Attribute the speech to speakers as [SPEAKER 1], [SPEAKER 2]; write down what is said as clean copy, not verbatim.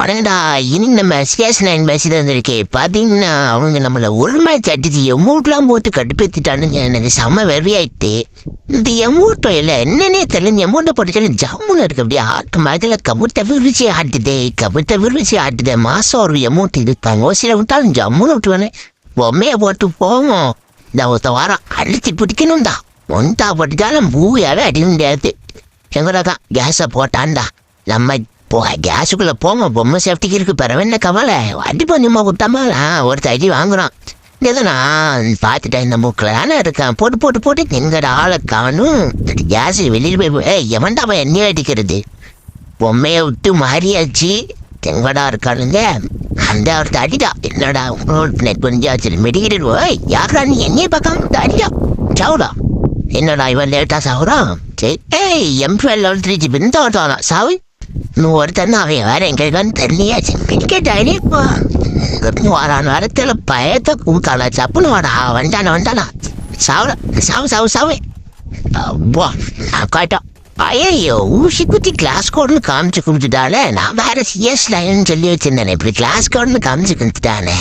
[SPEAKER 1] வணங்கடா. இனி நம்ம CS9 பேசிட்டு வந்திருக்கே. பார்த்தீங்கன்னா அவங்க நம்மளை ஒரு மேட்ச் அடிச்சு எமௌண்ட்லாம் போட்டு கடுப்பேற்றிட்டானுங்க. எனக்கு செம்ம வெறியாயிட்டு. இந்த எமௌண்ட்டோ இல்லை என்னன்னே தெரியல. இந்த எமௌண்ட்டை போட்டுச்சாலும் ஜம்முன்னு இருக்கு. அப்படியே ஆட்டு மாதிரி கபுத்த விரிச்சு ஆட்டுதே. மாதம் ஒரு எமௌண்ட் இருப்பாங்க. சில விட்டாலும் ஜம்முன்னு விட்டுவானே. பொம்மையை போட்டு போவோம். இந்த ஒருத்த வாரம் அடிச்சு பிடிக்கணும்டா. ஒன்றா போட்டுட்டாலும் பூயாவே அடிக்க முடியாது. எங்கடாக்கா கேஸை போட்டான்டா. நம்ம கேஸுக்குள்ளே போங்க. பொம்மை சேஃப்டிக்கு இருக்கு. பிறகு என்ன கவலை. அடி பண்ணிமா கொடுத்தாமா ஒருத்தர் அடி வாங்குறான். ஏதோ நான் பார்த்துட்டேன். இந்த மூக்கில் தானே இருக்கேன். போட்டு எங்கட ஆளை காணும். கேஸ் வெளியில் போய் எவன்டா அவன் எண்ணெய் அடிக்கிறது. பொம்மையை விட்டு மாறியாச்சு. எங்கடா இருக்கானுங்க. அந்த ஒருத்தர் அடிடா. என்னடா நெட் பண்ணியாச்சு. மெடிக்கிட்டு போய் யாரா நீ எண்ணெயை பார்க்காம அடிடா சாவுடா. என்னடா இவன் லேட்டாக சாவுறான். சரி M12 பிந்தாட்டானா சாவு. இன்னும் ஒருத்தன் அவன் வேற எங்களுக்கான்னு தெரியலையாச்சு. கிரிக்கெட் ஆயிடுப்பா வாரான் வரத்தில் பயத்தை கூட்டாளா சப்புன்னு வாடா. வந்தானா சாவு காட்டம். ஐயோ ஊசி குத்தி கிளாஸ் கோடுன்னு காமிச்சு கொடுத்துட்டாலே. நான் வேற CS9 சொல்லி வச்சிருந்தேன். இப்படி கிளாஸ் கோடுன்னு காமிச்சு கொடுத்துட்டானே.